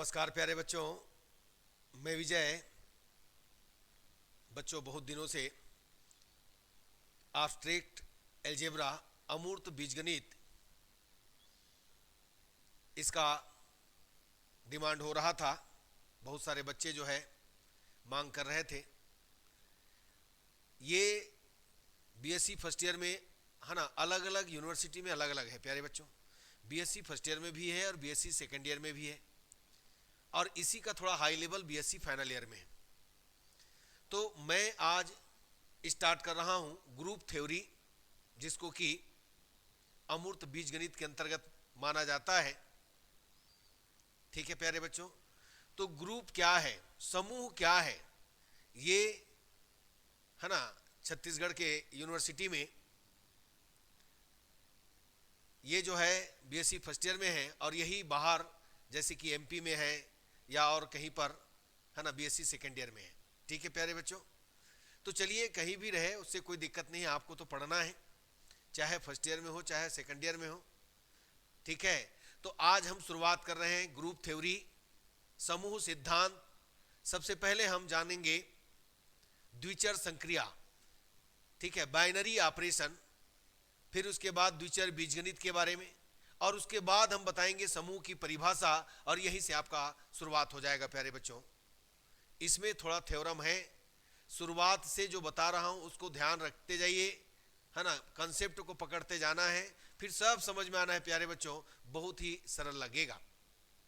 नमस्कार प्यारे बच्चों, मैं विजय। बच्चों, बहुत दिनों से एब्स्ट्रैक्ट अलजेब्रा अमूर्त बीजगणित इसका डिमांड हो रहा था। बहुत सारे बच्चे जो है मांग कर रहे थे। ये बीएससी फर्स्ट ईयर में है ना, अलग अलग यूनिवर्सिटी में अलग अलग है प्यारे बच्चों। बीएससी फर्स्ट ईयर में भी है और बीएससी सेकेंड ईयर में भी है, और इसी का थोड़ा high level BSc final year में है। तो मैं आज स्टार्ट कर रहा हूं ग्रुप थ्योरी, जिसको कि अमूर्त बीजगणित के अंतर्गत माना जाता है। ठीक है प्यारे बच्चों, तो ग्रुप क्या है, समूह क्या है, ये है ना छत्तीसगढ़ के यूनिवर्सिटी में ये जो है बीएससी फर्स्ट ईयर में है, और यही बाहर जैसे कि एमपी में है या और कहीं पर है ना बीएससी सेकेंड ईयर में है। ठीक है प्यारे बच्चों, तो चलिए कहीं भी रहे उससे कोई दिक्कत नहीं है, आपको तो पढ़ना है, चाहे फर्स्ट ईयर में हो चाहे सेकेंड ईयर में हो। ठीक है, तो आज हम शुरुआत कर रहे हैं ग्रुप थ्योरी, समूह सिद्धांत। सबसे पहले हम जानेंगे द्विचर संक्रिया, ठीक है, बाइनरी ऑपरेशन। फिर उसके बाद द्विचर बीजगणित के बारे में, और उसके बाद हम बताएंगे समूह की परिभाषा, और यहीं से आपका शुरुआत हो जाएगा प्यारे बच्चों। इसमें थोड़ा थ्योरम है, शुरुआत से जो बता रहा हूं उसको ध्यान रखते जाइए, है ना, कंसेप्ट को पकड़ते जाना है, फिर सब समझ में आना है प्यारे बच्चों, बहुत ही सरल लगेगा।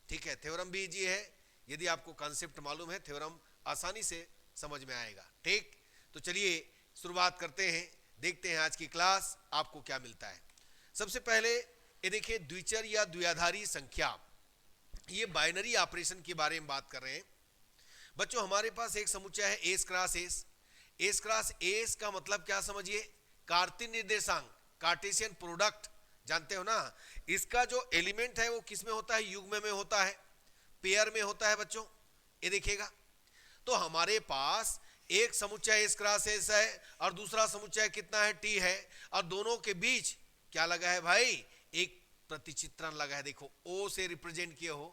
ठीक है, थ्योरम भी इजी है, यदि आपको कंसेप्ट मालूम है थ्योरम आसानी से समझ में आएगा। ठीक, तो चलिए शुरुआत करते हैं, देखते हैं आज की क्लास आपको क्या मिलता है। सबसे पहले ये देखिए, द्विचर या द्विआधारी संख्या, ये बाइनरी ऑपरेशन के बारे में बात कर रहे हैं बच्चों। हमारे पास एक समुच्चय है S cross S. S cross S का मतलब क्या समझिए, कार्तीय निर्देशांक, कार्टेशियन प्रोडक्ट, जानते हो ना। इसका जो एलिमेंट है वो किस में होता है, युग्म में होता है, पेयर में होता है बच्चों। ये देखिएगा, तो हमारे पास एक समुच्चय एस क्रॉस एस है और दूसरा समुच्चय कितना है, टी है, और दोनों के बीच क्या लगा है भाई, एक प्रतिचित्रण लगा है। देखो ओ से रिप्रेजेंट किए हो,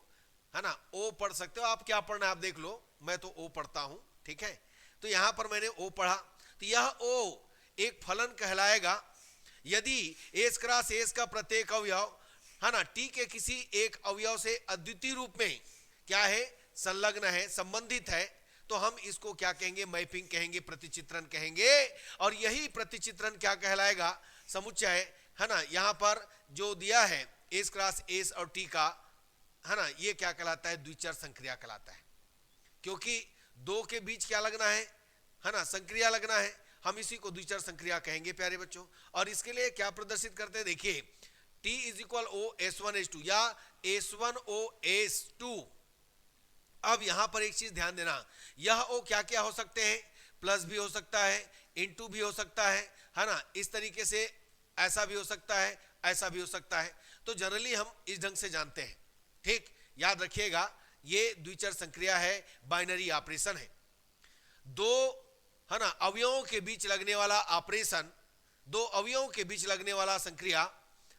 है ना, ओ पढ़ सकते हो आप, क्या पढ़ना है आप देख लो, मैं तो ओ पढ़ता हूं। ठीक है, तो यहां पर मैंने ओ पढ़ा, तो यह ओ एक फलन कहलाएगा यदि एस क्रॉस एस का प्रत्येक अवयव, है ना, टी के किसी एक अवयव से अद्वितीय रूप में क्या है, संलग्न है, संबंधित है, तो हम इसको क्या कहेंगे, मैपिंग कहेंगे, प्रतिचित्रण कहेंगे। और यही प्रतिचित्रण क्या कहलाएगा, समुच्चय, है ना, यहां पर जो दिया है एस क्रॉस एस और टी का, है ना, ये क्या कहलाता है, द्विचर संक्रिया कहलाता है, क्योंकि दो के बीच क्या लगना है ना, संक्रिया लगना है, हम इसी को द्विचर संक्रिया कहेंगे प्यारे बच्चों। और इसके लिए क्या प्रदर्शित करते हैं, देखिए T is equal O S one S two या S one O S two. अब यहां पर एक चीज ध्यान देना, यह ओ क्या क्या हो सकते हैं, प्लस भी हो सकता है, इनटू भी हो सकता है ना, इस तरीके से ऐसा भी हो सकता है, ऐसा भी हो सकता है। तो जनरली हम इस ढंग से जानते हैं। ठीक, याद रखिएगा, ये द्विचर संक्रिया है, बाइनरी ऑपरेशन है। दो, है ना, अवयवों के बीच लगने वाला ऑपरेशन, दो अवयवों के बीच लगने वाला संक्रिया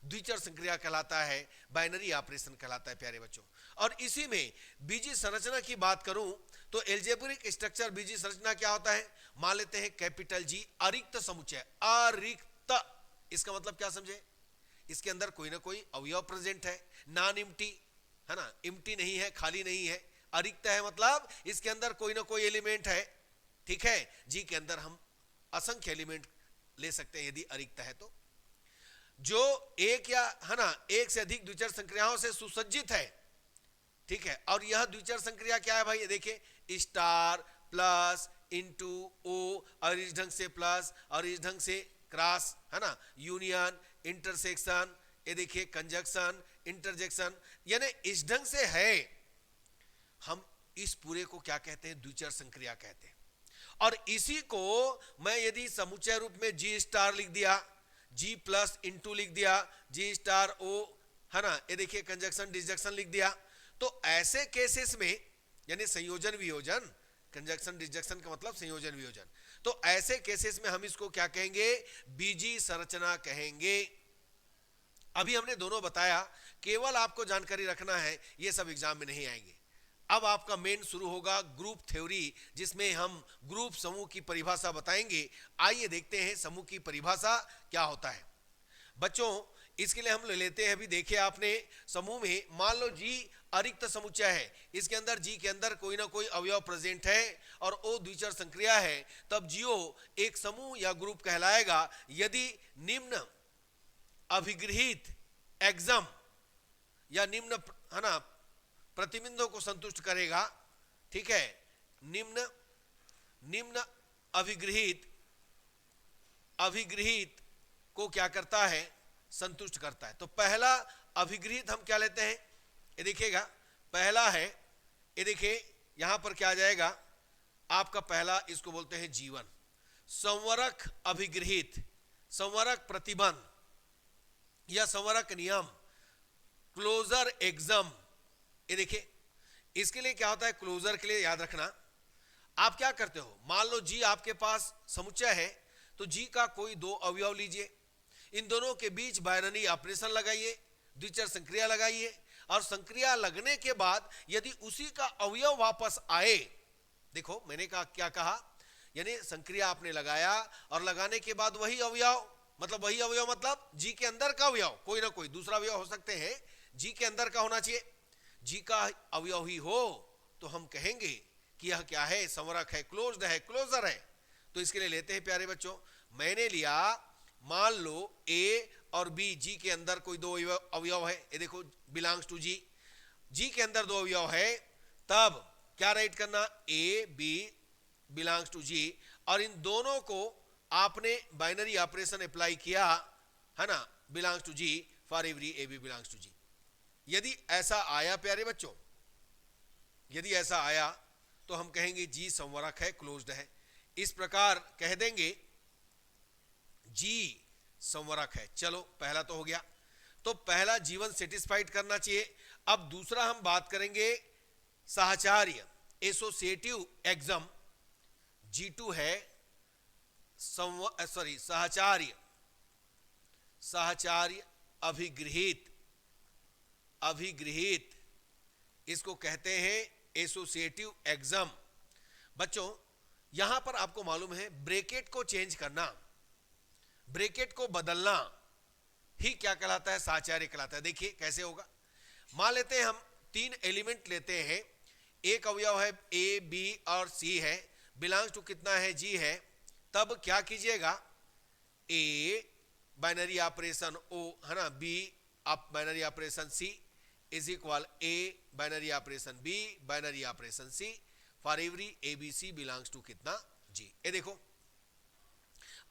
द्विचर संक्रिया कहलाता है, बाइनरी ऑपरेशन कहलाता है प्यारे बच्चों। और इसी में बीजी संरचना की बात करूं तो एल्जेब्रिक स्ट्रक्चर, बीजी संरचना क्या होता है, मान लेते हैं कैपिटल जी, अरिक्त समुच्चय, अरिक्त, इसका मतलब क्या समझे, इसके अंदर कोई ना कोई अवयव प्रेजेंट है, नॉन इम्प्टी, है ना, इम्प्टी नहीं है, खाली नहीं है, अरिक्त है, मतलब इसके अंदर कोई ना कोई एलिमेंट है। ठीक है, जी के अंदर हम असंख्य एलिमेंट ले सकते हैं यदि अरिक्त है तो, जो एक या, है ना, एक से अधिक द्विचर संक्रियाओं से सुसज्जित है। ठीक है, और यह द्विचर संक्रिया क्या है भाई, ये देखिए, स्टार प्लस इंटू ओ, और इस ढंग से प्लस, और इस ढंग से क्रॉस, है ना, यूनियन, इंटरसेक्शन, ये देखिए कंजक्शन, इंटरजेक्शन, यानी इस ढंग से है। हम इस पूरे को क्या कहते हैं, द्विचर संक्रिया कहते हैं। और इसी को मैं यदि समुच्चय रूप में जी स्टार लिख दिया, जी प्लस इंटू लिख दिया, जी स्टार ओ, है ना, ये देखिए कंजक्शन डिसजक्शन लिख दिया, तो ऐसे केसेस में, यानी संयोजन वियोजन, कंजक्शन डिसजक्शन का मतलब संयोजन वियोजन, तो ऐसे केसेस में हम इसको क्या कहेंगे, बीजी संरचना कहेंगे। अभी हमने दोनों बताया, केवल आपको जानकारी रखना है, ये सब एग्जाम में नहीं आएंगे। अब आपका मेन शुरू होगा ग्रुप थ्योरी, जिसमें हम ग्रुप समूह की परिभाषा बताएंगे। आइए देखते हैं समूह की परिभाषा क्या होता है। बच्चों इसके लिए हम ले लेते हैं, अभी देखिए आपने समूह में मान लो जी अरिक्त समुच्चय है, इसके अंदर जी के अंदर कोई ना कोई अवयव प्रेजेंट है और ओ द्विचर संक्रिया है, तब जियो एक समूह या ग्रुप कहलाएगा यदि निम्न अभिगृहित एग्जाम या निम्न है ना प्रतिबंधों को संतुष्ट करेगा। ठीक है, निम्न अभिगृहित को क्या करता है, संतुष्ट करता है। तो पहला अभिगृहित हम क्या लेते हैं, ये देखिएगा पहला है, ये देखिए यहां पर क्या आ जाएगा आपका पहला, इसको बोलते हैं जीवन। संवरक अभिगृहित, संवरक प्रतिबंध या संवरक नियम, क्लोजर एग्जाम। ये देखिए इसके लिए क्या होता है, क्लोजर के लिए याद रखना, आप क्या करते हो, मान लो जी आपके पास समुच्चय है, तो जी का कोई दो अवयव लीजिए, इन दोनों के बीच बाइनरी ऑपरेशन लगाइए, द्विचर संक्रिया लगाइए, और संक्रिया लगने के बाद यदि उसी का अवयव वापस आए, देखो मैंने कहा क्या कहा, यानी संक्रिया आपने लगाया और लगाने के बाद वही अवयव, मतलब वही अवयव मतलब जी के अंदर का अवयव, कोई ना कोई दूसरा अवयव हो सकते हैं, जी के अंदर का होना चाहिए, जी का अवयव ही हो तो हम कहेंगे कि यह क्या है, संवरक है, क्लोज्ड है, क्लोजर है। तो इसके लिए लेते हैं प्यारे बच्चों, मैंने लिया मान लो ए और बी, जी के अंदर कोई दो अवयव है, ये देखो बिलोंग्स टू जी, जी के अंदर दो अवयव है, तब क्या राइट करना, ए बी बिलोंग्स टू जी, और इन दोनों को आपने बाइनरी ऑपरेशन अप्लाई किया है ना, belongs to G for every A B belongs to G. यदि ऐसा आया प्यारे बच्चों, यदि ऐसा आया तो हम कहेंगे जी संवरक है, क्लोज्ड है। इस प्रकार कह देंगे जी संवरक है। चलो पहला तो हो गया, तो पहला जीवन सेटिस्फाइड करना चाहिए। अब दूसरा हम बात करेंगे साहचर्य, एसोसिएटिव एग्जाम, G2 है साहचर्य अभिगृहित, इसको कहते हैं एसोसिएटिव एग्जाम। बच्चों यहां पर आपको मालूम है ब्रैकेट को चेंज करना, ब्रैकेट को बदलना ही क्या कहलाता है, साहचर्य कहलाता है। देखिए कैसे होगा, मान लेते हैं हम तीन एलिमेंट लेते हैं, एक अवयव है ए बी और सी है, बिलोंग्स टू कितना है, जी है, तब क्या कीजिएगा, ए बाइनरी ऑपरेशन ओ है ना, B binary operation C is equal A binary operation B binary operation C for every A B C belongs to कितना, जी। ये देखो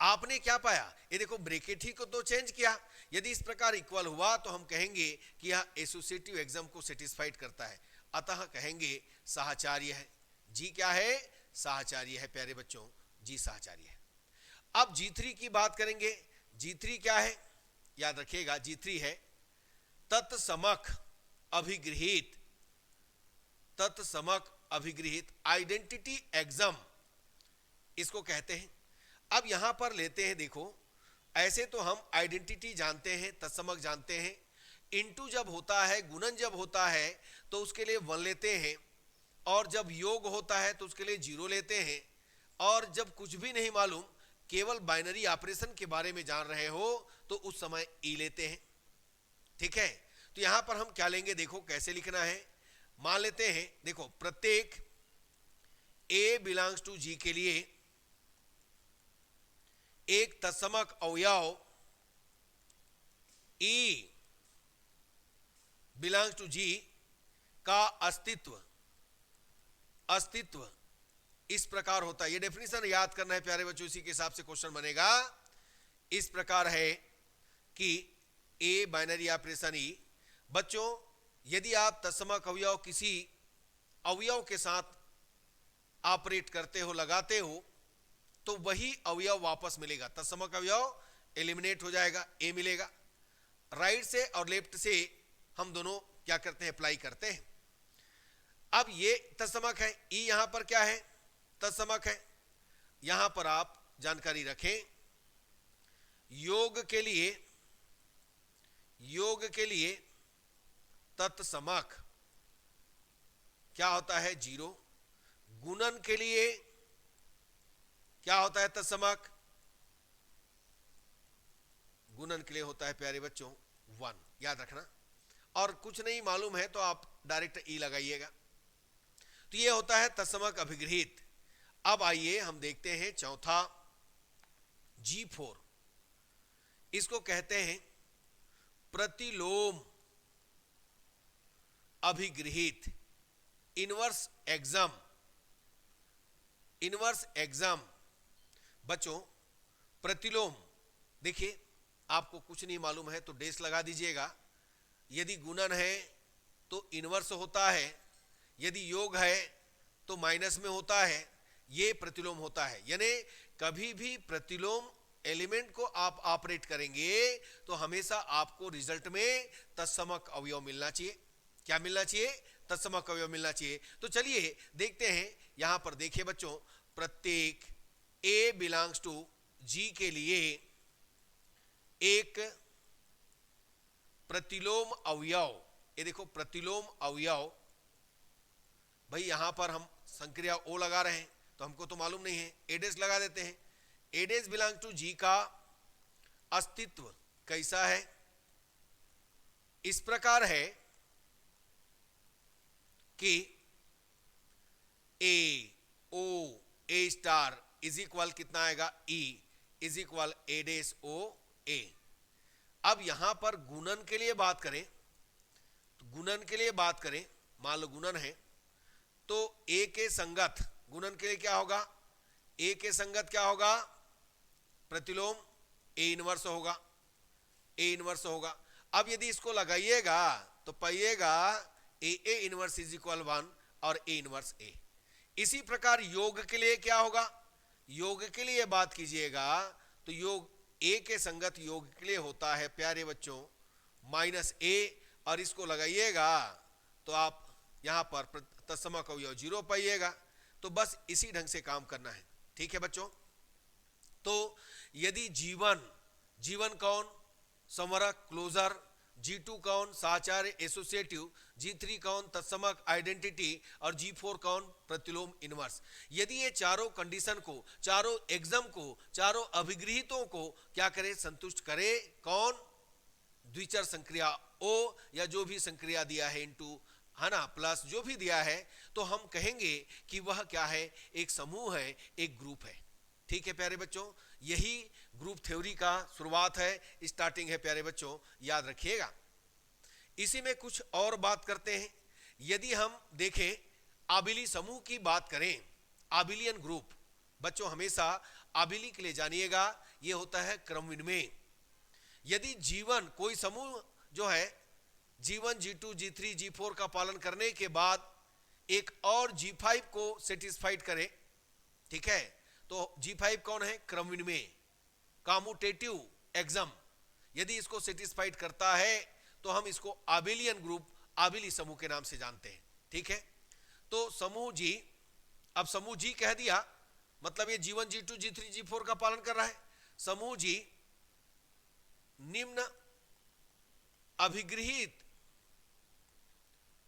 आपने क्या पाया, ये देखो ब्रैकेट ही को तो चेंज किया। यदि इस प्रकार इक्वल हुआ तो हम कहेंगे कि यह एसोसिएटिव एग्जाम को सेटिस्फाइड करता है, अतः कहेंगे साहचर्य है। जी क्या है, साहचर्य है प्यारे बच्चों, जी साहचर्य है। अब G3 की बात करेंगे, G3 क्या है, याद रखिएगा G3 है तत्समक अभिगृहित आइडेंटिटी एग्जाम, इसको कहते हैं। अब यहां पर लेते हैं, देखो ऐसे तो हम आइडेंटिटी जानते हैं, तत्समक जानते हैं, इनटू जब होता है, गुणन जब होता है तो उसके लिए 1 लेते हैं, और जब योग होता है तो उसके लिए 0 लेते हैं, और जब कुछ भी नहीं मालूम केवल बाइनरी ऑपरेशन के बारे में जान रहे हो तो उस समय ई लेते हैं। ठीक है, तो यहां पर हम क्या लेंगे, देखो कैसे लिखना है, मान लेते हैं, देखो प्रत्येक ए बिलोंग्स टू जी के लिए एक तत्समक अवयव ई बिलोंग्स टू जी का अस्तित्व इस प्रकार होता है। ये डेफिनेशन याद करना है प्यारे बच्चों, इसी के हिसाब से क्वेश्चन बनेगा। इस प्रकार है कि ए बाइनरी ऑपरेशन ई, बच्चों यदि आप तत्समक अवयव किसी अवयव के साथ ऑपरेट करते हो, लगाते हो, तो वही अवयव वापस मिलेगा, तत्समक अवयव एलिमिनेट हो जाएगा, ए मिलेगा। राइट से और लेफ्ट से हम दोनों क्या करते हैं, अप्लाई करते हैं। अब ये तत्समक है, ई यहां पर क्या है, तत्समक है। यहां पर आप जानकारी रखें, योग के लिए तत्समक क्या होता है 0। गुणन के लिए क्या होता है तत्समक, गुणन के लिए होता है प्यारे बच्चों 1, याद रखना। और कुछ नहीं मालूम है तो आप डायरेक्ट ई लगाइएगा। तो ये होता है तत्समक अभिगृहित। अब आइए हम देखते हैं चौथा G4, इसको कहते हैं प्रतिलोम अभिगृहित, इनवर्स एग्जाम। इनवर्स एग्जाम बच्चों प्रतिलोम, देखिए आपको कुछ नहीं मालूम है तो डेस लगा दीजिएगा। यदि गुणन है तो इनवर्स होता है, यदि योग है तो माइनस में होता है, ये प्रतिलोम होता है। यानी कभी भी प्रतिलोम एलिमेंट को आप ऑपरेट करेंगे तो हमेशा आपको रिजल्ट में तत्समक अवयव मिलना चाहिए। क्या मिलना चाहिए? तत्समक अवयव मिलना चाहिए। तो चलिए देखते हैं, यहां पर देखिए बच्चों, प्रत्येक A बिलोंग्स टू G के लिए एक प्रतिलोम अवयव, ये देखो प्रतिलोम अवयव। भाई यहां पर हम संक्रिया O लगा रहे हैं तो हमको तो मालूम नहीं है, एडेस लगा देते हैं। एडेस बिलोंग टू G का अस्तित्व कैसा है? इस प्रकार है कि A O A star is equal कितना आएगा? E is equal A dash O A। अब यहां पर गुणन के लिए बात करें तो गुणन के लिए बात करें, मान लो गुणन है तो A के संगत गुणन के लिए क्या होगा? A के संगत क्या होगा? प्रतिलोम A इनवर्स होगा, A इनवर्स होगा। अब यदि इसको लगाइएगा तो पाइएगा A इनवर्स इज इक्वल 1 और A इनवर्स A। इसी प्रकार योग के लिए क्या होगा? योग के लिए बात कीजिएगा तो योग A के संगत योग के लिए होता है प्यारे बच्चों -A, और इसको लगाइएगा तो आप यहां पर तत्समक अवयव 0 पाइएगा। तो बस इसी ढंग से काम करना है, ठीक है बच्चों। तो यदि जीवन कौन? संवरक क्लोजर, G2 कौन? साचार्य एसोसिएटिव, G3 कौन? तत्समक आइडेंटिटी, और G4 कौन? प्रतिलोम इनवर्स। यदि ये चारों कंडीशन को, चारों एग्जाम को, चारों अभिगृहितों को क्या करे? संतुष्ट करे। कौन? द्विचर संक्रिया O या जो भी संक्रिया दिया है इनटू, है ना, प्लस जो भी दिया है, तो हम कहेंगे कि वह क्या है? एक समूह है, एक ग्रुप है। ठीक है प्यारे बच्चों, यही ग्रुप थ्योरी का शुरुआत है, स्टार्टिंग है प्यारे बच्चों, याद रखिएगा। इसी में कुछ और बात करते हैं। यदि हम देखें आबिली समूह की बात करें, आबिलियन ग्रुप, बच्चों हमेशा आबिली के लिए जानिएगा ये होता है क्रम विनिमय। यदि जीवन कोई समूह जो है G1 G2 G3 G4 का पालन करने के बाद एक और G5 को सेटिस्फाइड करे, ठीक है, तो G5 कौन है? क्रम विनिमय, कम्यूटेटिव एग्जाम। यदि इसको सेटिस्फाइड करता है तो हम इसको आबिलियन ग्रुप, आबिली समूह के नाम से जानते हैं, ठीक है। तो समूह G, अब समूह G कह दिया मतलब ये G1 G2 G3 G4 का पालन कर रहा है। समूह G निम्न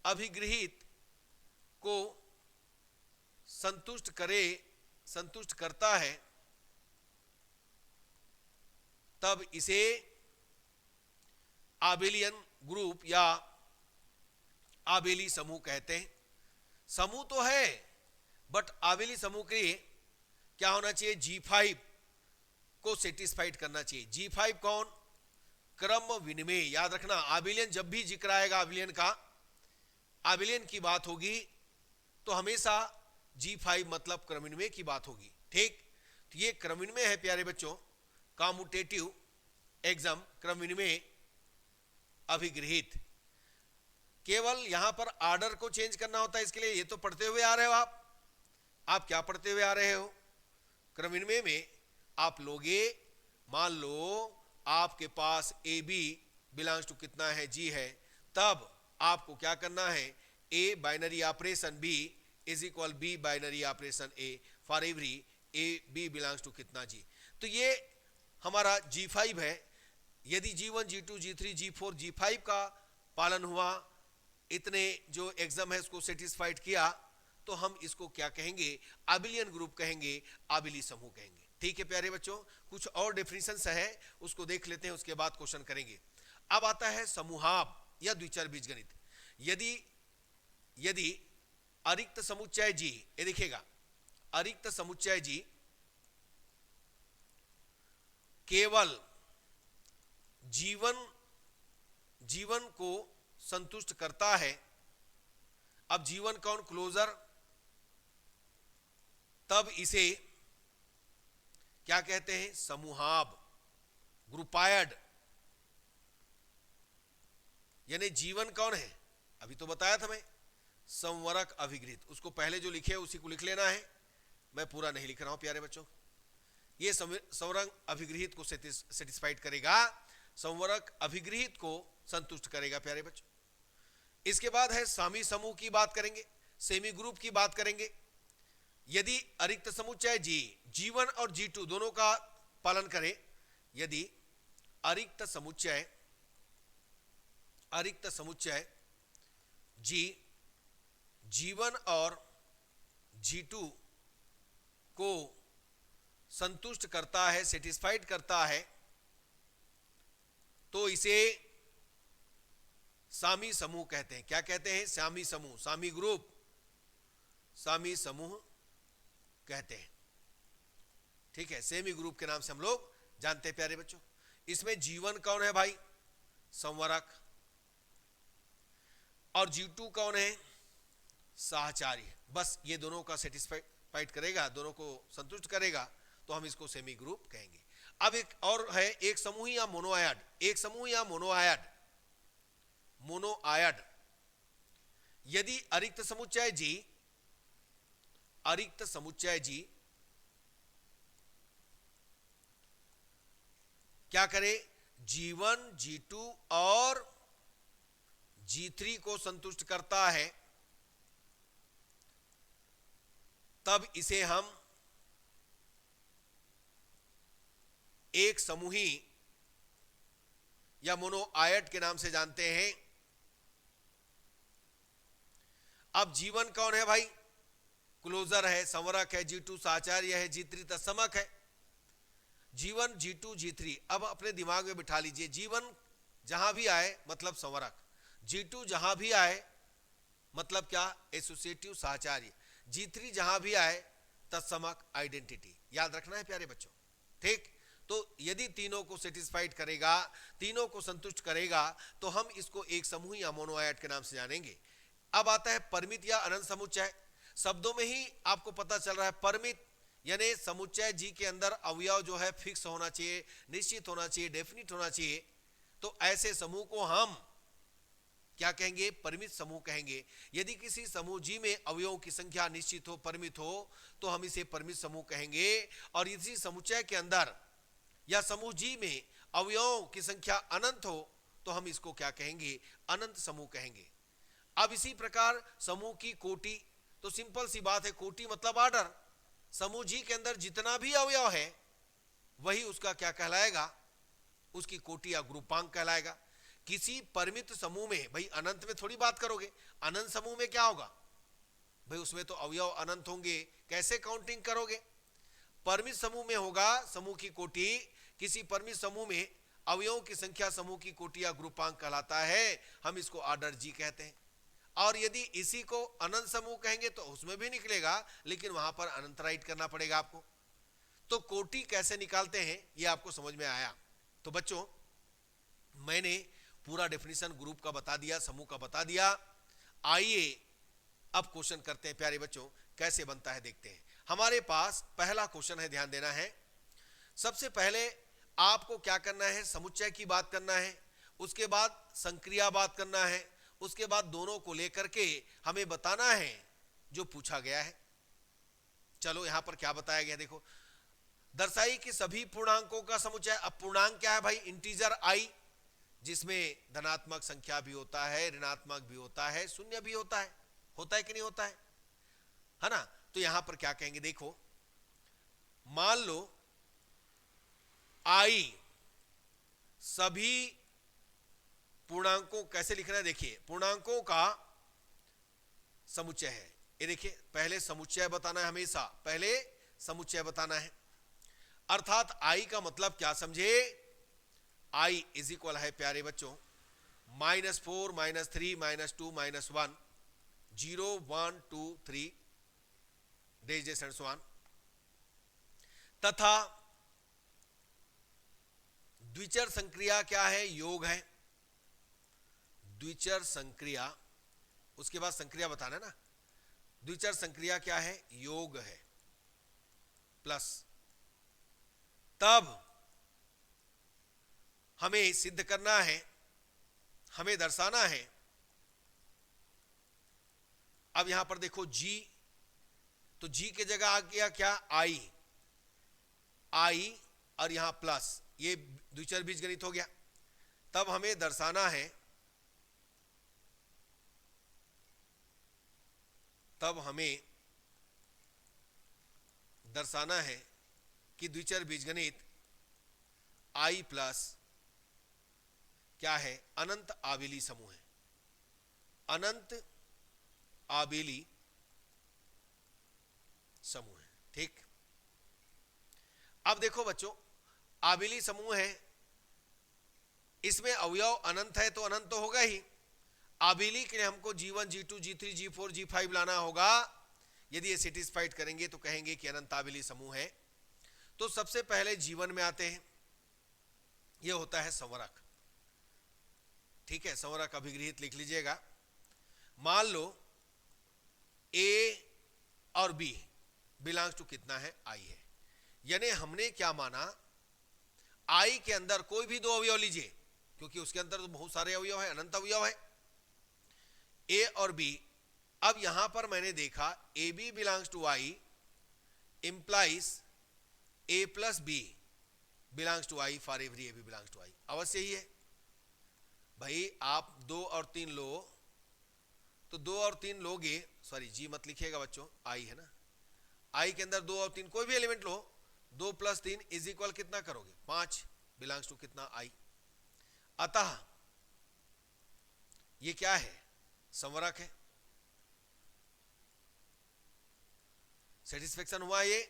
अभिगृहित को संतुष्ट करता है, तब इसे आबेलियन ग्रुप या आबेली समूह कहते हैं। समूह तो है बट आबेली समूह के लिए क्या होना चाहिए? G5 को सेटिस्फाइड करना चाहिए। G5 कौन? क्रम विनिमय। याद रखना, आबेलियन जब भी जिक्र आएगा आबेलियन का, आबेलियन की बात होगी तो हमेशा G5 मतलब क्रम विनिमय की बात होगी, ठीक। तो ये क्रम विनिमय है प्यारे बच्चों, कम्यूटेटिव एग्जाम, क्रम विनिमय अभिगृहित। केवल यहां पर आर्डर को चेंज करना होता है, इसके लिए ये तो पढ़ते हुए आ रहे हो आप क्या पढ़ते हुए आ रहे हो? क्रम विनिमय में आप लोगे, मान लो आपके पास ए बी बिलोंग्स टू कितना है? G है, तब आपको क्या करना है? A binary operation B is equal B binary operation A for every A B belongs to कितना G। तो ये हमारा G5 है। यदि G1 G2 G3 G4 G5 का पालन हुआ इतने जो एग्जाम है उसको सेटिस्फाइड किया, तो हम इसको क्या कहेंगे, आबिलियन ग्रुप कहेंगे, आबिली समूह कहेंगे। ठीक है प्यारे बच्चों, कुछ और डेफिनेशंस है उसको देख लेते हैं, उसके बाद क्वेश्चन करेंगे। अब आता है समूहाब या द्विचर बीजगणित। यदि यदि अरिक्त समुच्चय जी, ये देखिएगा, अरिक्त समुच्चय जी केवल जीवन को संतुष्ट करता है। अब जीवन कौन, क्लोजर, तब इसे क्या कहते हैं, समूहाब, ग्रुपायड। यानी जीवन कौन है, अभी तो बताया था मैं, संवरक अभिगृहित। उसको पहले जो लिखे उसी को लिख लेना है, मैं पूरा नहीं लिख रहा हूं प्यारे बच्चों। ये संवरक अभिगृहित को सेटिस्फाइड करेगा, संवरक अभिगृहित को संतुष्ट करेगा प्यारे बच्चों। इसके बाद है सामी समूह की बात करेंगे, सेमी ग्रुप की बात करेंगे। यदि अरिक्त समुच्चय जी G1 और G2 दोनों का पालन करे, यदि अरिक्त समुच्चय जी G1 और G2 को संतुष्ट करता है, सेटिस्फाइड करता है, तो इसे सामी समूह कहते हैं। क्या कहते हैं, सामी समूह, सामी ग्रुप, सामी समूह कहते हैं। ठीक है, सेमी ग्रुप के नाम से हम लोग जानते हैं प्यारे बच्चों। इसमें G1 कौन है भाई, संवरक, और G2 कौन है, साहचारी। बस ये दोनों का सेटिस्फाइड करेगा, दोनों को संतुष्ट करेगा, तो हम इसको सेमी ग्रुप कहेंगे। अब एक और है, एक समूह या मोनोआयड, एक समूह या मोनोआयड। यदि अरिक्त समुच्चय जी क्या करे, G1, G2 और G3 को संतुष्ट करता है, तब इसे हम एक समूही या मोनोआयड के नाम से जानते हैं। अब G1 कौन है भाई, क्लोजर है, संवरक है, G2 साचार्य है, G3 तत्समक है। G1, G2, G3 अब अपने दिमाग में बिठा लीजिए, G1 जहां भी आए मतलब संवरक, G2 जहां भी आए मतलब क्या, एसोसिएटिव साचार्य, G3 जहां भी आए तत्समक आइडेंटिटी। याद रखना है प्यारे बच्चों, ठीक। तो यदि तीनों को सेटिस्फाइड करेगा, तीनों को संतुष्ट करेगा, तो हम इसको एक समूह या मोनोआयड के नाम से जानेंगे। अब आता है परिमित या अनंत समुच्चय। शब्दों में ही आपको पता चल रहा है, परिमित यानी समुच्चय जी के अंदर अवयव जो है फिक्स होना चाहिए, निश्चित होना चाहिए, डेफिनिट होना चाहिए। तो ऐसे समूह को हम क्या कहेंगे, परिमित समूह कहेंगे। यदि किसी समूह जी में अवयवों की संख्या निश्चित हो, परिमित हो, तो हम इसे परिमित समूह कहेंगे। और इसी समुच्चय के अंदर या समूह जी में अवयवों की संख्या अनंत हो, तो हम इसको क्या कहेंगे, अनंत समूह कहेंगे। अब इसी प्रकार समूह की कोटि, तो सिंपल सी बात है, कोटि मतलब ऑर्डर। समूह जी के अंदर जितना भी अवयव है वही उसका क्या कहलाएगा, उसकी कोटि या ग्रुपांक कहलाएगा। किसी परिमित समूह में भाई अनंत में थोड़ी बात करोगे, अनंत समूह में क्या होगा भाई, उसमें तो अवयव अनंत होंगे, कैसे काउंटिंग करोगे। परिमित समूह में होगा समूह की कोटि, किसी परिमित समूह में अवयवों की संख्या समूह की कोटि या ग्रुपांक कहलाता है, हम इसको ऑर्डर जी कहते हैं। और यदि इसी को अनंत समूह कहेंगे तो उसमें भी निकलेगा, लेकिन वहां पर अनंत राइट करना पड़ेगा आपको। तो कोटि कैसे निकालते हैं ये आपको समझ में आया। तो बच्चों मैंने पूरा डेफिनेशन ग्रुप का बता दिया, समूह का बता दिया। आइए अब क्वेश्चन करते हैं प्यारे बच्चों, कैसे बनता है देखते हैं। हमारे पास पहला क्वेश्चन है, ध्यान देना है। सबसे पहले आपको क्या करना है, समुच्चय की बात करना है, उसके बाद संक्रिया बात करना है, उसके बाद दोनों को लेकर के हमें बताना है जो पूछा गया है। चलो यहां पर क्या बताया गया देखो, दर्शाई कि सभी पूर्णांकों का समुच्चय। अब पूर्णांक क्या है भाई, इंटीजर आई, जिसमें धनात्मक संख्या भी होता है, ऋणात्मक भी होता है, शून्य भी होता है कि नहीं होता है ना। तो यहां पर क्या कहेंगे देखो, मान लो आई सभी पूर्णांकों कैसे लिखना है, देखिए पूर्णांकों का समुच्चय है। ये देखिए पहले समुच्चय बताना है, हमेशा पहले समुच्चय बताना है। अर्थात आई का मतलब क्या समझे, आई इज इक्वल है प्यारे बच्चों -4 -3 -2 -1 0 1 2 3 डेज एंड सो ऑन, तथा द्विचर संक्रिया क्या है, योग है। द्विचर संक्रिया, उसके बाद संक्रिया बताना है ना, द्विचर संक्रिया क्या है, योग है, प्लस तब हमें सिद्ध करना है, हमें दर्शाना है। अब यहां पर देखो जी, तो जी के जगह आ गया क्या, आई, आई और यहां प्लस, ये द्विचर बीजगणित हो गया। तब हमें दर्शाना है, तब हमें दर्शाना है कि द्विचर बीजगणित आई प्लस क्या है, अनंत आबेली समूह है, अनंत आबेली समूह है। ठीक, अब देखो बच्चों आबेली समूह है, इसमें अवयव अनंत है तो अनंत तो होगा ही। आबेली के लिए हमको G1 G2 G3 G4 G5 लाना होगा। यदि ये सेटिस्फाइड करेंगे तो कहेंगे कि अनंत आबेली समूह है। तो सबसे पहले G1 में आते हैं, ये होता है संवरक। ठीक है, संवरक अभिगृहित लिख लीजिएगा। मान लो A और B बिलोंग्स टू कितना है, I है। यानी हमने क्या माना, I के अंदर कोई भी दो अवयव लीजिए, क्योंकि उसके अंदर तो बहुत सारे अवयव है, अनंत अवयव है, A और B। अब यहां पर मैंने देखा AB belongs to I implies A plus B belongs to I for every AB belongs to I। अवश्य ही है भाई, आप 2 और 3 लो तो 2 और 3 लोगे, सॉरी G मत लिखिएगा बच्चों, I है ना, I के अंदर 2 और 3 कोई भी एलिमेंट लो, 2 + 3 इज इक्वल कितना करोगे, 5 बिलोंग्स टू कितना, I। अतः ये क्या है, संवरक है। सेटिस्फेक्शन हुआ ये।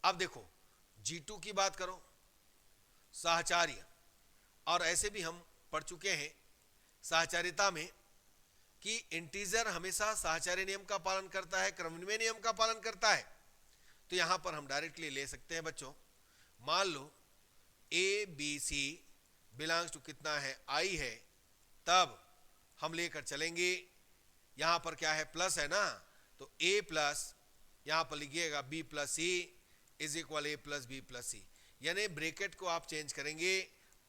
अब देखो G2 की बात करो, साहचर्य, और ऐसे भी हम पढ़ चुके हैं साहचर्यता में कि इंटीजर हमेशा साहचर्य नियम का पालन करता है, क्रमनिवय नियम का पालन करता है। तो यहां पर हम डायरेक्टली ले सकते हैं बच्चों, मान लो ABC बिलोंग्स टू कितना है, I है, तब हम लेकर चलेंगे, यहां पर क्या है, प्लस है ना, तो A प्लस यहां पर लिखिएगा B plus C is equal A plus B plus C। यानी ब्रैकेट को आप चेंज करेंगे,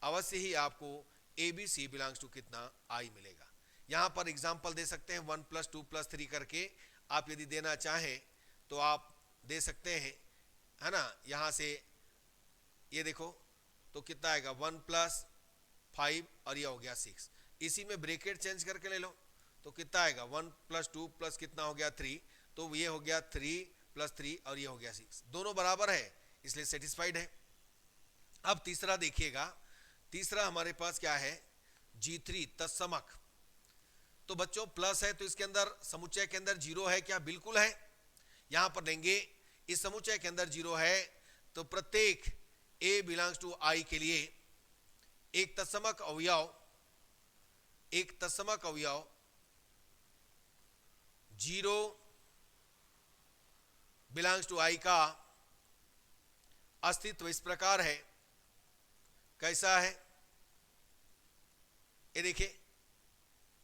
अवश्य ही आपको ABC बिलोंग्स टू कितना, I मिलेगा। यहां पर एग्जांपल दे सकते हैं 1 + 2 + 3 करके, आप यदि देना चाहें तो आप दे सकते हैं, है ना। यहां से ये देखो तो कितना आएगा, 1 + 5 और ये हो गया 6। इसी में ब्रैकेट चेंज करके ले लो तो कितना आएगा, 1 + 2 + कितना हो गया 3, तो ये हो गया 3 + 3 और ये हो गया 6, दोनों बराबर है, इसलिए सेटिस्फाइड है। अब तीसरा देखिएगा, तीसरा हमारे पास क्या है, G3 तत्समक। तो बच्चों प्लस है तो इसके अंदर समुच्चय के अंदर 0 है क्या, बिल्कुल है। यहां पर लेंगे इस समुच्चय के अंदर 0 है, तो प्रत्येक A बिलोंग्स टू I के लिए एक तत्समक अवयव, एक तत्समक अवयव 0 बिलोंग्स टू I का अस्तित्व इस प्रकार है। कैसा है, ये देखिए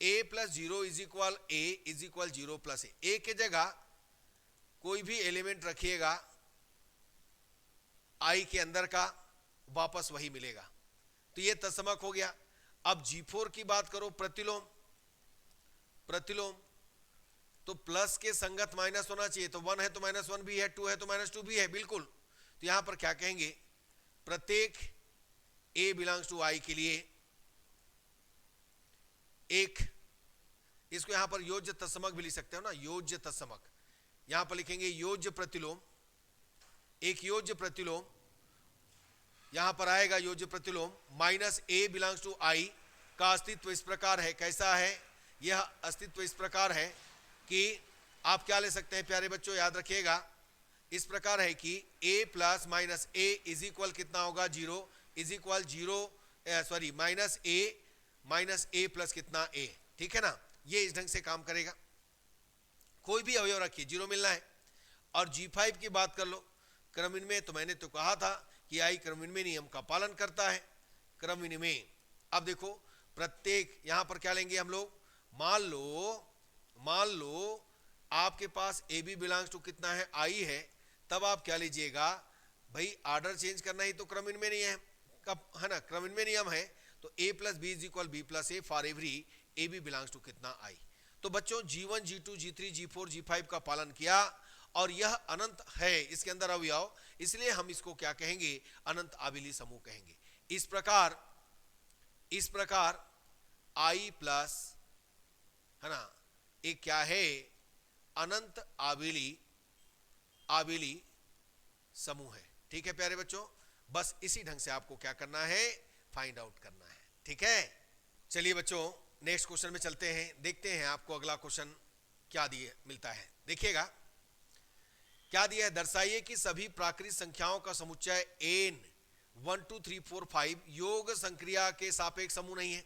A + 0 is equal A is equal 0 + A के जगह कोई भी एलिमेंट रखिएगा I के अंदर का, वापस वही मिलेगा, तो ये तत्समक हो गया। अब G4 की बात करो, प्रतिलोम, प्रतिलोम तो प्लस के संगत माइनस होना चाहिए, तो 1 है तो -1 भी है, 2 है तो -2 भी है, बिल्कुल। तो यहां पर क्या कहेंगे, प्रत्येक A बिलोंग्स टू I के लिए एक, इसको यहां पर योज्य तत्समक भी लिख सकते हो ना, योज्य तत्समक। यहां पर लिखेंगे योज्य प्रतिलोम, एक योज्य प्रतिलोम, यहां पर आएगा योज्य प्रतिलोम -A बिलोंग्स टू I का अस्तित्व इस प्रकार है। कैसा है यह अस्तित्व? इस प्रकार है कि आप क्या ले सकते हैं प्यारे बच्चों, याद रखिएगा, इस प्रकार है कि a plus minus A is equal कितना होगा? 0 is equal 0 sorry minus A plus कितना a, ठीक है ना। ये इस ढंग से काम करेगा। कोई भी अवयव रखिए 0 मिलना है। और G5 की बात कर लो, क्रमविनिमय, तो मैंने तो कहा था कि आई क्रमविनिमय नियम का पालन करता है। क्रमविनिमय, अब देखो प्रत्येक, यहां पर क्या लेंगे हम लोग, मान लो आपके पास ए बी बिलोंग्स टू कितना है? आई है। तब आप क्या लीजिएगा भाई, ऑर्डर चेंज करना ही तो क्रमविनिमय नियम है, कब है ना, क्रमविनिमय नियम है। तो a plus B is equal B plus A for every A B belongs to कितना? आई। तो बच्चों G1 G2 G3 G4 G5 का पालन किया और यह अनंत है, इसके अंदर अवयव, इसलिए हम इसको क्या कहेंगे? अनंत आबिली समूह कहेंगे। इस प्रकार आई प्लस, है ना, एक क्या है? अनंत आबिली समूह है। ठीक है प्यारे बच्चों, बस इसी ढंग से आपको क्या करना है? फाइंड आउट करना है। ठीक है, चलिए बच्चों नेक्स्ट क्वेश्चन में चलते हैं, देखते हैं आपको अगला क्वेश्चन क्या दिए मिलता है। देखिएगा क्या दिया है, दर्शाइए कि सभी प्राकृत संख्याओं का समुच्चय n 1 2 3 4 5 योग संक्रिया के सापेक्ष समूह नहीं है।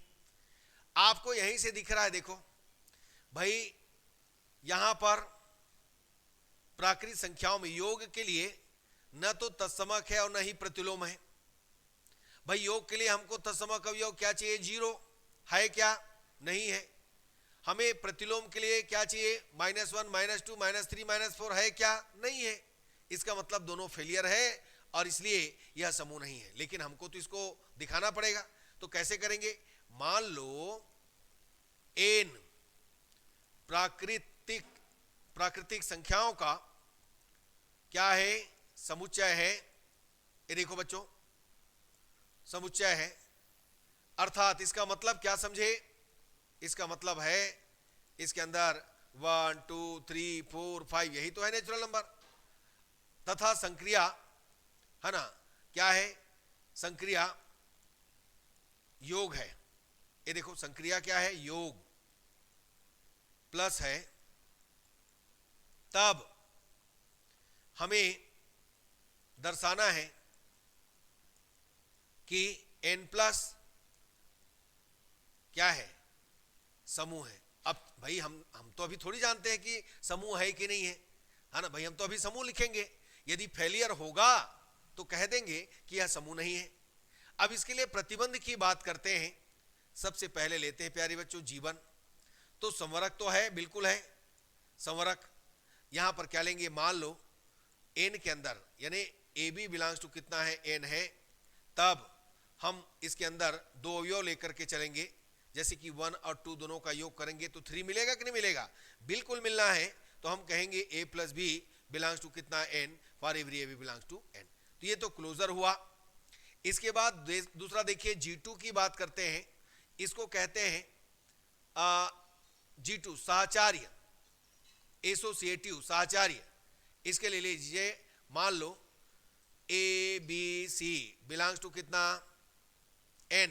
आपको यहीं से दिख रहा है, देखो भाई, यहां पर प्राकृत संख्याओं में योग के लिए न तो तत्समक है और न ही प्रतिलोम है। भाई योग के लिए हमको तत्समक अवयव क्या चाहिए? 0 है क्या? नहीं है। हमें प्रतिलोम के लिए क्या चाहिए? -1 -2 -3 -4 है क्या? नहीं है। इसका मतलब दोनों फेलियर है और इसलिए यह समूह नहीं है। लेकिन हमको तो इसको दिखाना पड़ेगा, तो कैसे करेंगे? मान लो n प्राकृतिक संख्याओं का क्या है? समुच्चय है। ये देखो बच्चों, समुच्चय है, अर्थात इसका मतलब क्या समझे? इसका मतलब है इसके अंदर 1 2 3 4 5 यही तो है नेचुरल नंबर, तथा संक्रिया, है ना, क्या है? संक्रिया योग है। ये देखो संक्रिया क्या है? योग प्लस है। तब हमें दर्शाना है कि n प्लस क्या है? समूह है। अब भाई हम तो अभी थोड़ी जानते हैं कि समूह है कि नहीं है ना भाई, हम तो अभी समूह लिखेंगे। यदि फेलियर होगा तो कह देंगे कि यह समूह नहीं है। अब इसके लिए प्रतिबंध की बात करते हैं। सबसे पहले लेते हैं प्यारे बच्चों जीवन। तो संवरक तो है, बिल्कुल है संवरक। यहां पर क्या लेंगे? मान लो n के अंदर, यानी ए बी बिलोंग्स टू कितना है? n है। तब हम इसके अंदर दो अवयव लेकर के चलेंगे, जैसे कि 1 और 2 दोनों का योग करेंगे तो 3 मिलेगा कि नहीं मिलेगा? बिल्कुल मिलना है। तो हम कहेंगे a plus B belongs to कितना? n for every A B belongs to n। तो ये तो क्लोजर हुआ। इसके बाद दूसरा देखिए G2 की बात करते हैं। इसको कहते हैं G2 साहचर्य, एसोसिएटिव साहचर्य। इसके लिए लीजिए, मान लो A B C belongs to कितना? n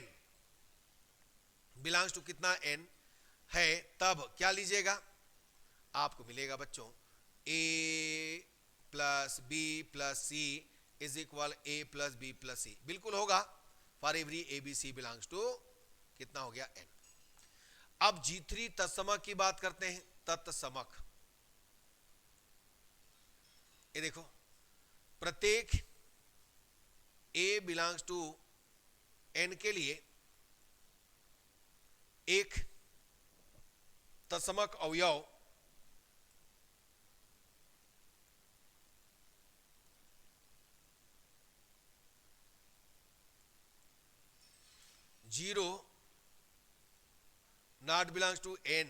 बिलोंग्स टू कितना? n है। तब क्या लीजिएगा? आपको मिलेगा बच्चों a plus B plus C is equal a plus B plus C. बिल्कुल होगा, for every A B C belongs to कितना हो गया? n। अब G3 तत्समक की बात करते हैं। तत्समक, ये देखो प्रत्येक a बिलोंग्स टू n के लिए एक तत्समक अवयव zero not belongs to n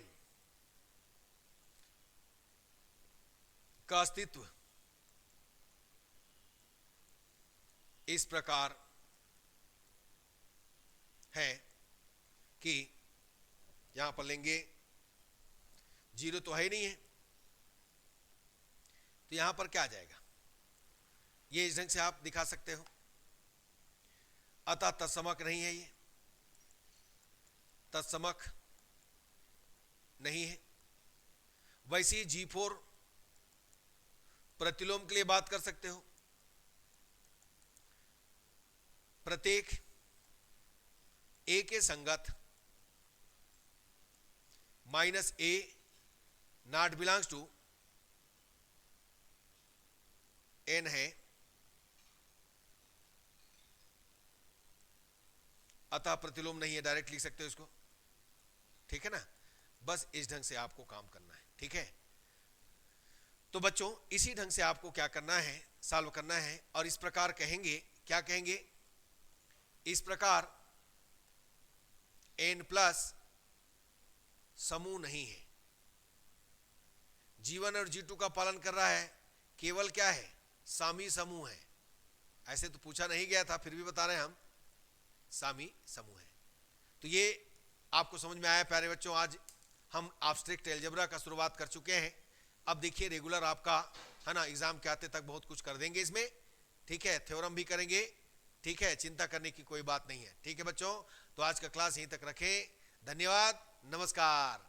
का अस्तित्व इस प्रकार है कि यहां पर लेंगे, जीरो तो है ही नहीं है, तो यहां पर क्या आ जाएगा? ये इस ढंग से आप दिखा सकते हो। अतः तत्समक नहीं है ये। तत्समक नहीं है। वैसे ही G4 प्रतिलोम के लिए बात कर सकते हो। प्रत्येक A के संगत minus A not belongs to N है, अतः प्रतिलोम नहीं है, डायरेक्ट लिख सकते हो इसको, ठीक है ना। बस इस ढंग से आपको काम करना है, ठीक है। तो बच्चों इसी ढंग से आपको क्या करना है, सॉल्व करना है। और इस प्रकार कहेंगे, क्या कहेंगे, इस प्रकार N प्लस समूह नहीं है, G1 और G2 का पालन कर रहा है, केवल क्या है, सामी समूह है। ऐसे तो पूछा नहीं गया था, फिर भी बता रहे हैं हम, सामी समूह है। तो ये आपको समझ में आया प्यारे बच्चों। आज हम एब्स्ट्रैक्ट अलजेब्रा का शुरुआत कर चुके हैं। अब देखिए रेगुलर आपका है ना, एग्जाम के आते तक बहुत कुछ कर देंगे इसमें, ठीक है। थ्योरम भी करेंगे, ठीक है, चिंता करने की कोई बात नहीं है, ठीक है बच्चों। तो आज का क्लास यहीं तक रखें। धन्यवाद, नमस्कार।